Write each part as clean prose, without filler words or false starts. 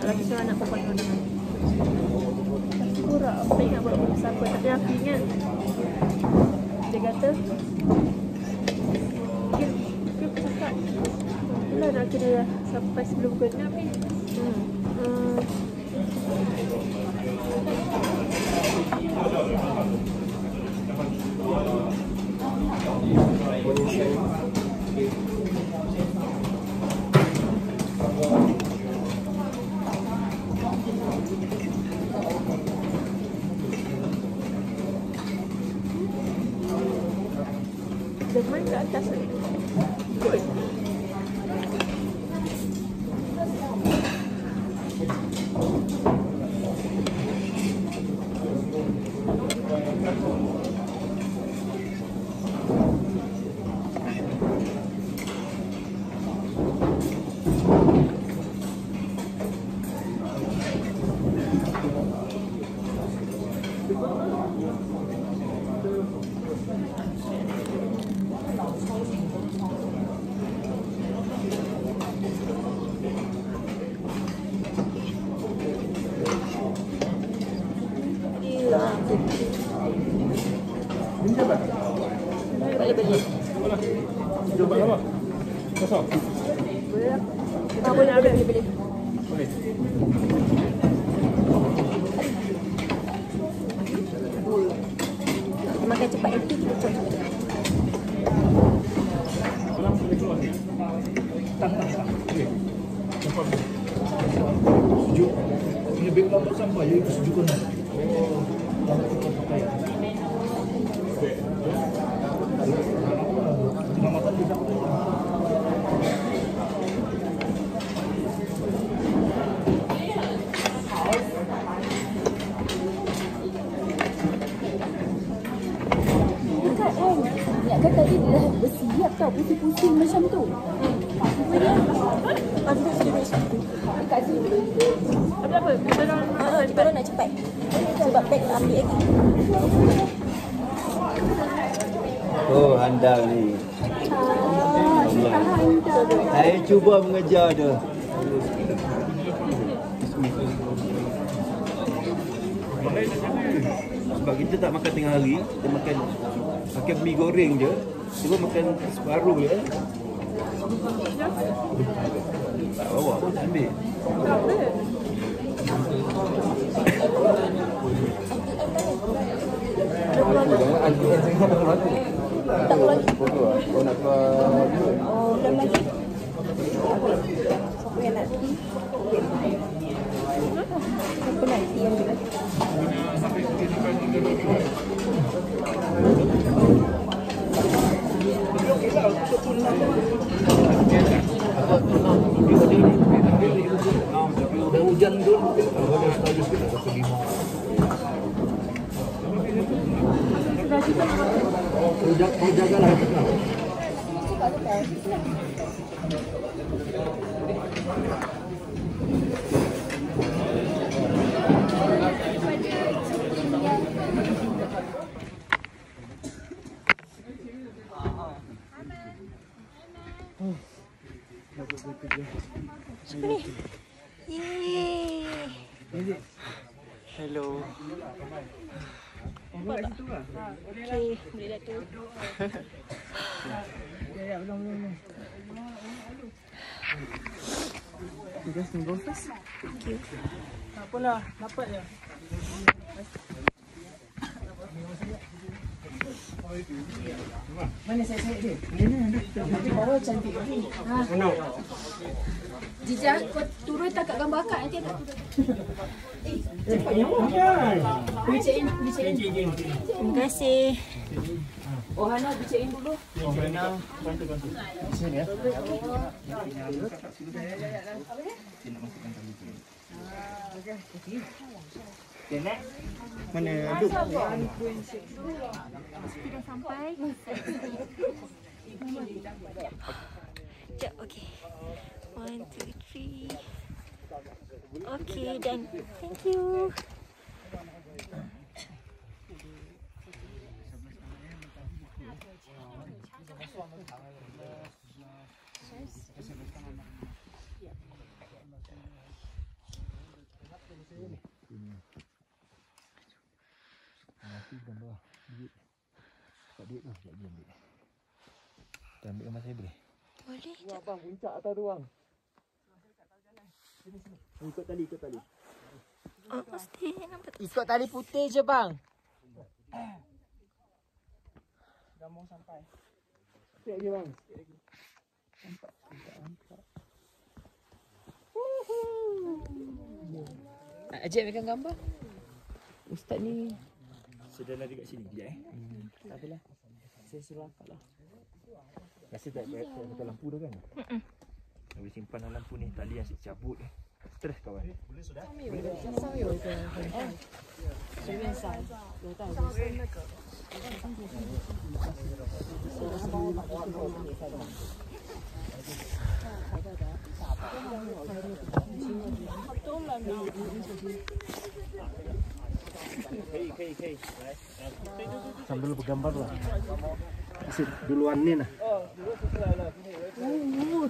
lagi seorang nak perempuan tunangan. Kurang apa ingat buat bulu siapa. Tapi aku ingat dia kata dia cakap itulah nak kena sampai sebelum genap ni. Demam ke atas ni? Good. Boleh. Coba apa? Kosong? Boleh lah. Boleh. Boleh. Makan cepat nanti kita cepat. Malam boleh keluar ni? Tak. Okey. Nampak? Sejuk. Ini beg lambat sampai jadi kesejukan. Oh. Pakai. Namatan tidak. Nak kata tadi dia dah bersiap tau, pusing-pusing macam tu. Apa dia? Aku dah sedih macam tu. Dekat sini. Apa? Kita orang nak cepat. Sebab beg nak ambil lagi. Oh, handal ni. Saya cuba mengejar dia. Sebab kita tak makan tengah hari, kita makan mie goreng je. Cuba makan separuh je. Tak bawa pun ambil. Tak keluar lagi. Kau nak keluar dulu. Oh, belum lagi. Siapa yang nak tea? Siapa nak tea ambil lagi? Hujan dulu. Ada status kita satu lima. Jagalah kita. Siapa ni? Yeay. Hello. Okay, boleh dah tu. You guys can go first. Thank you. Tak apalah, dapat je. Mana saya dia? Nanti bawah cantik lagi. Jijah, kau turun tak kat gambar akak nanti akak turun. Cepatnya Bicain. Terima kasih. Oh, Hana bicain dulu. Sini ya. Mana aduk? Sudah sampai. Sekejap, okay. 1, 2, 3. Okay, done. Thank you. Nanti gambar duit. Tak duit tu, tak ambil. Kita ambil gambar saya boleh? Boleh. Bang, puncak atas tu bang. Ikut tali, ikut tali. Oh, mesti nampak. Ikut tali putih je bang. Dah mau sampai. Sikit lagi bang. Ajak pegang gambar. Ustaz ni. Sudah lari kat sini kejap Tak apalah. Saya suruh akak lah. Rasa tak pakai lampu dah kan? Habis simpan lampu ni, tali yang asyik cabut ni. Stres kawan. Boleh sudah? 上有一个很大，随便塞，有带就塞。可以。来，sambil bergambar lah. Asyik duluan ni lah. Oh,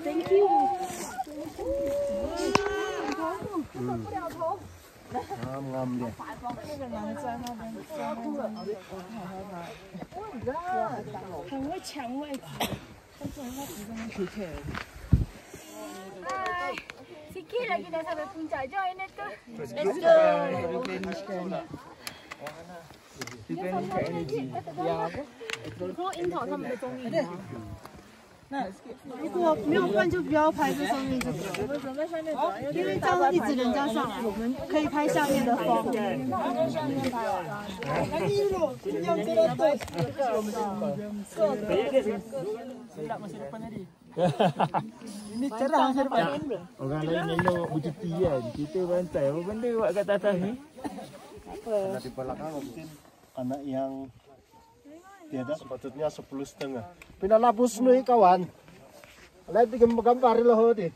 thank you。ngam dia. 很会抢位置，但是他只是贴切。 Sikit lagi dah sampai puncak. Jom ini tu. Let's go.说樱桃他们的综艺吗？如果没有换就不要拍这上面这个，我们准备上面走，因为这样一直人家上来，我们可以拍下面的风。Ini cerah masa depan. Orang lain elok bercuti kan. Kita bantai apa benda buat kat atas ni? Karena di belakang mungkin anak yang tiada sepatutnya 10,5. Pinalabos no kawan. Lain tinggal gambar loh di.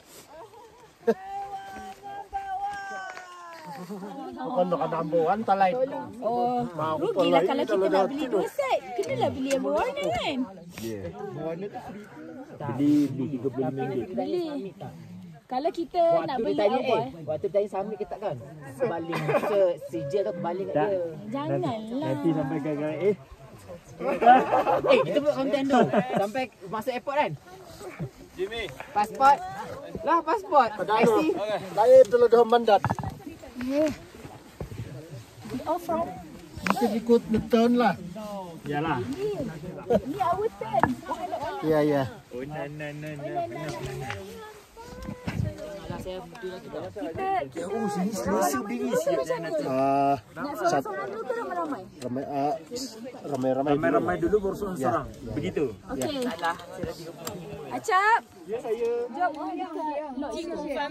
Bukan nambuhan talay. Oh, rugilah kalau kita nak beli dua set. Kenalah beli yang berwarna kan? Ya. Warna tu free. Beli RM35. Beli. Kalau kita nak beli awal. Waktu tadi sambil kita kan. Sebaling si J tu kembali kat dia. Janganlah. Nanti sampai gagal Kita buat konten tu. Sampai masuk airport kan? Jimmy. Pasport. Lah pasport. IC. Lain dulu dah mandat. Oh, from? Kita ikut beton lah. Yalah. Ni our turn. Ya. Oh na. Oh sini selesa bini siap Nak seorang-seorang dulu ke ramai-ramai? Ramai-ramai dulu baru seorang-seorang. Begitu. Okey. Acap. Ya saya. Jom kita lodge. Bukan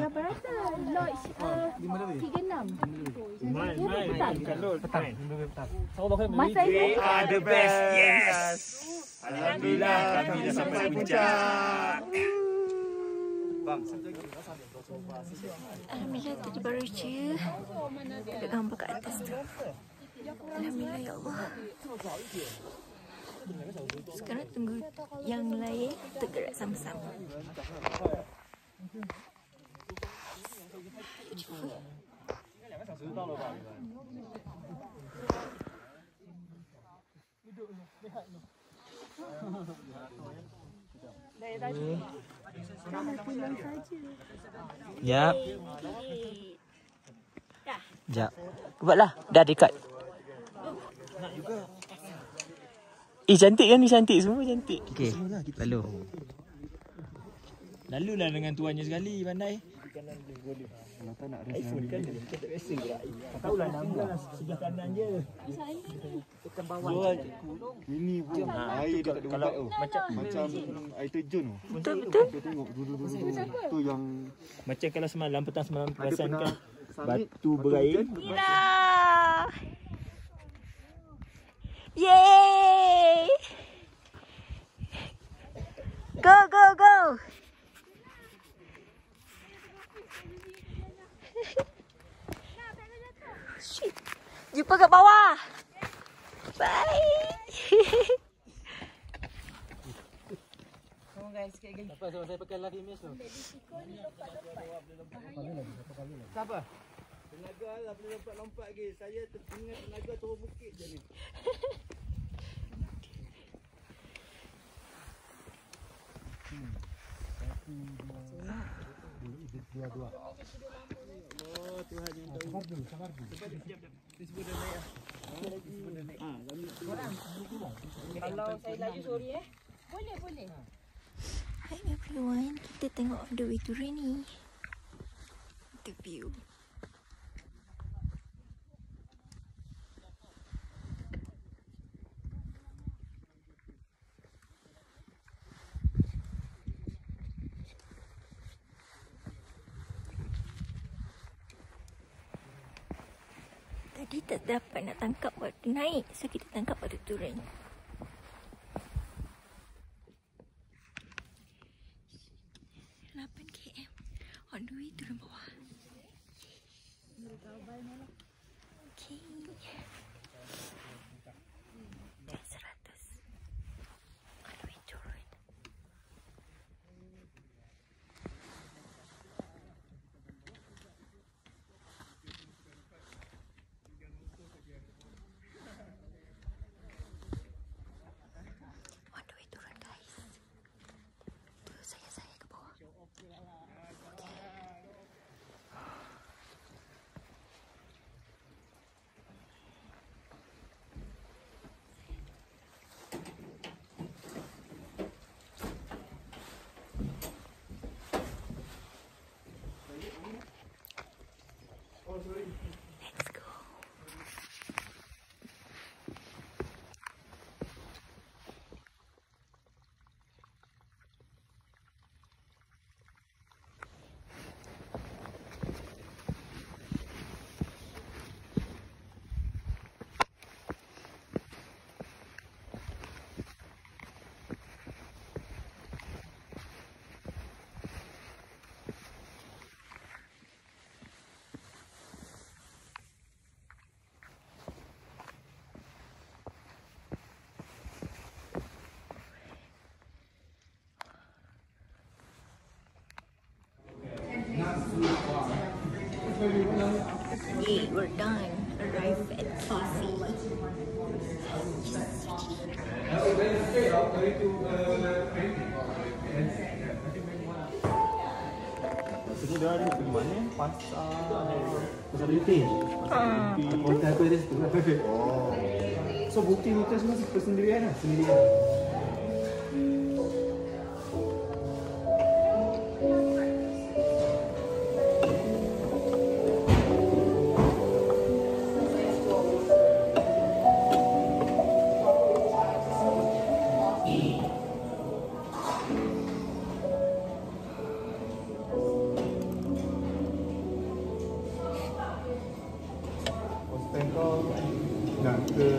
800. Lodge 36. Main. Kalau petang. Masa ini We are the best. Yes. Alhamdulillah kami dah sampai puncak. Alhamdulillah tadi baru je ada gambar kat atas tu. Alhamdulillah ya Allah. Sekarang tunggu yang lain tergerak sama-sama. Jap. Jap. Buatlah. Dah dekat. Cantik kan ni, cantik. Semua cantik. Okey. Lalu. Lalulah dengan tuannya sekali, pandai. Kalau tak nak iPhone kan dia tak rasa pula. Tahulah nama sebelah kanan je. Tekan bawah. Ini pun air dia tak ada ubat tu. Macam air terjun tu. Betul. Kita tengok dulu. Tu yang Macam kalau semalam, petang semalam perasan pernah kan batu berair. Mira! Yay! Go! Shit. Jumpa kat bawah. Bye. Guys, sikit lagi. Apa saya pakai live image tu? Siapa? Tenaga lah boleh lompat-lompat lagi. Saya ingat tenaga turun bukit je ni. Dua-dua. Oh, Tuhan yang tahu. Sabar dulu, sabar dulu. Disebut dah naik lah. Disebut dah naik. Kalau saya laju sorry Boleh, boleh. Hi everyone, kita tengok on the way to Reni. The view. Tadi tak dapat nak tangkap waktu naik, so kita tangkap waktu turun. On the way turun bawah. Okay. Dan 100. On the way turun. On the way turun guys. Tu saya ke bawah. Let's go. Yay, we're done. Arrived at KC. Sini dia ada pergi mana? Pasar Beauty. Hotel tu ada situ. Oh. So booking hotel semua persendirian lah, sendirian. Kau nak ke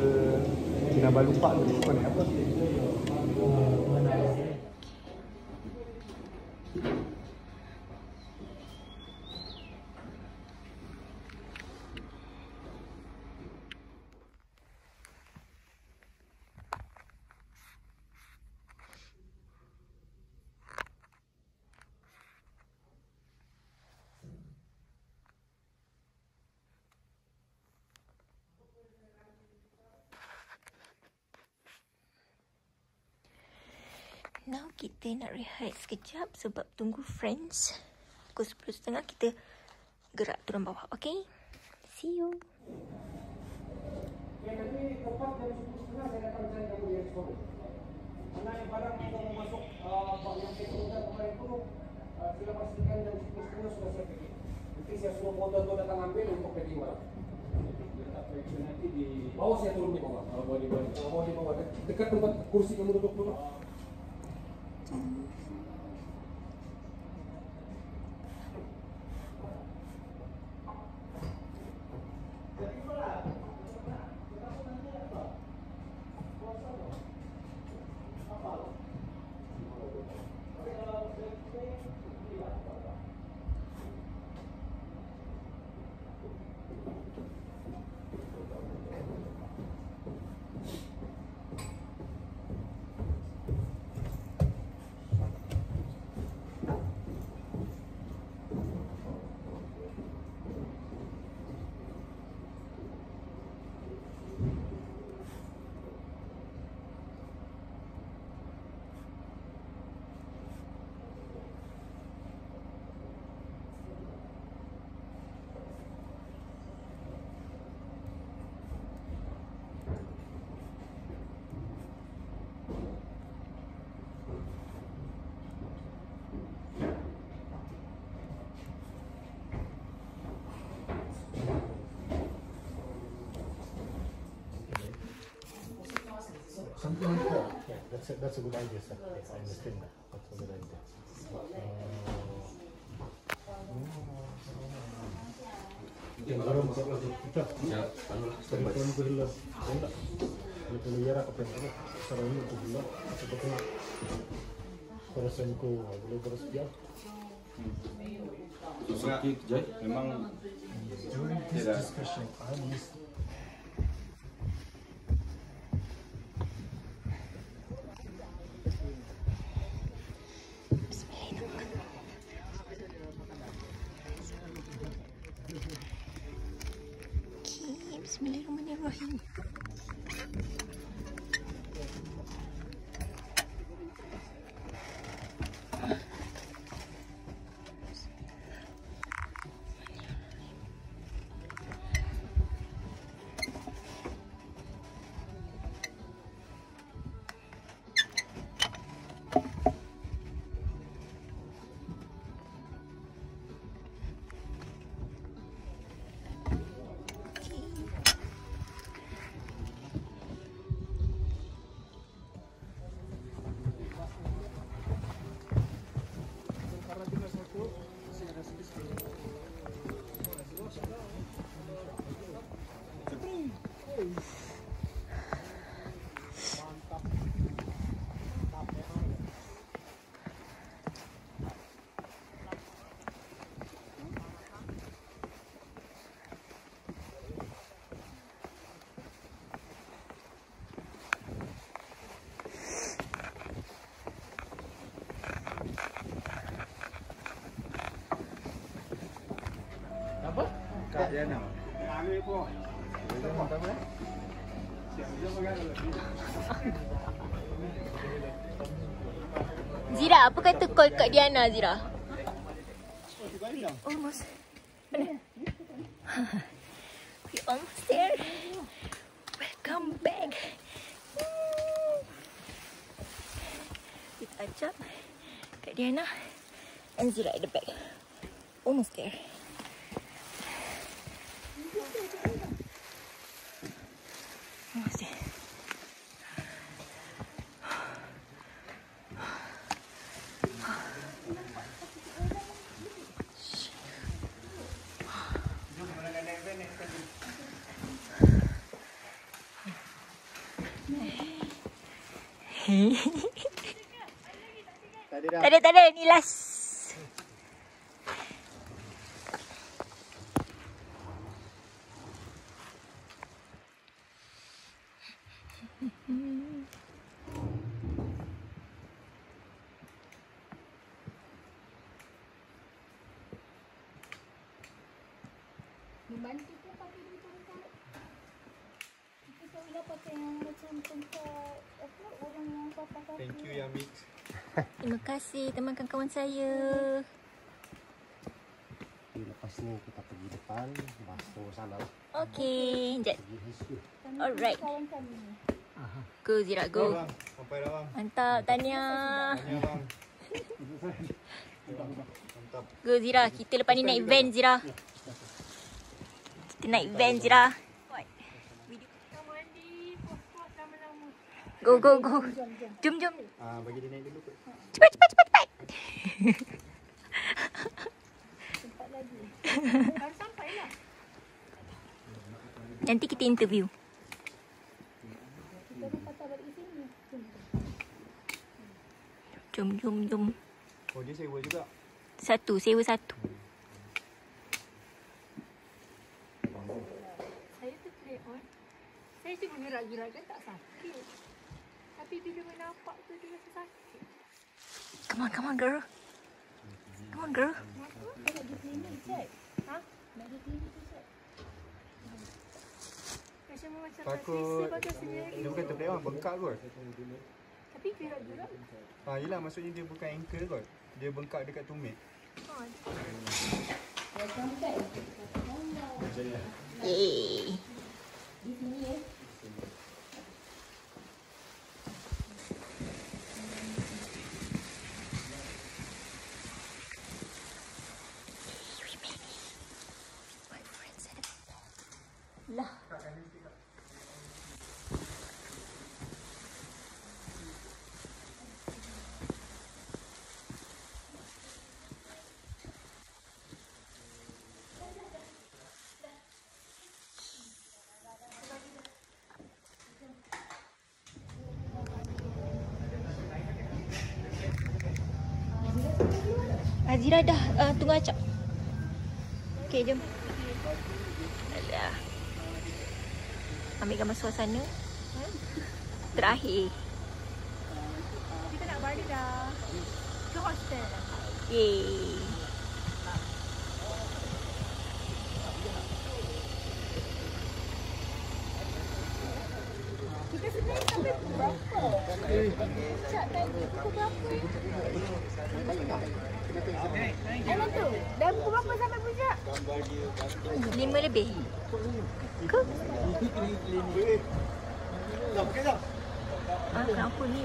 Kinabalu Park tu, kau nak apa? Now kita nak rehat sekejap sebab tunggu friends. Pukul 10.30 kita gerak turun bawah, okay? See you. Nanti tepat jam 10.30 saya datang cari kamu di ekspor. Karena yang barang kita mau masuk bank yang kita kemarin itu sudah pastikan jam 10.30 sudah saya pergi. Nanti saya suruh motor itu datang ambil untuk packing barang. Nanti di bawah saya turun di bawah. Bawah di bawah. Dekat tempat kursi kamu duduk dulu. That's a good idea, sir. Yes, I understand that. That's a good idea. Kalau memang this discussion, Bismillahirrahmanirrahim. Kak Diana. Zira, apa kata call Kak Diana, Zira? Almost. We almost there. Welcome back. With Ajab, Kak Diana, and Zira at the back. Almost there. Almost there. Tak ada, ni last. Membantu ke pakai di tempat. Kita tak boleh pakai yang macam tempat apa orang yang patah kaki. Thank you ya Mix. Terima kasih teman kawan saya. Lepas ni kita pergi depan, basuh sana lah. Okay, jap. Pergi hisu. Alright. Kawan kami ni. Go Zira, go. Bang, sampai dah bang. Mantap, Tania. Tanya bang. Mantap. Go Zira, kita lepas ni naik van Zira. Kita naik van Zira. Go, go, go. Jom, jom. Bagi dia naik dulu kot. Cepat, cepat, cepat, cepat. Tempat lagi. Baru sampai lah. Nanti kita interview. Kita ni patah balik sini. Jom, jom, jom. Oh dia sewa juga. Satu, sewa satu. Saya tu play on. Saya cuma gerak-gerak kan tak sakit. Tapi bila nampak tu dia rasa sakit. Come on, come on girl. Come on girl. Nak pergi klinik check. Ha? Nak pergi klinik tu check. Macam Takut dia bukan terplay on, bengkak kot. tapi gerak-gerak. Yelah maksudnya dia bukan ankle kot. Dia bengkak dekat tumit. Yeay. Di sini ya. Lah. Azira dah tunggu acap. Okey, jom. Alah. Ambil gambar suasana. Terakhir. Kita nak balik dah ke hostel. Yeay. Kita sebenarnya sampai berapa? Cak tadi pukul berapa? Anak tu, dah pukul berapa sampai puncak? 5 lebih. Ke? Kenapa ni?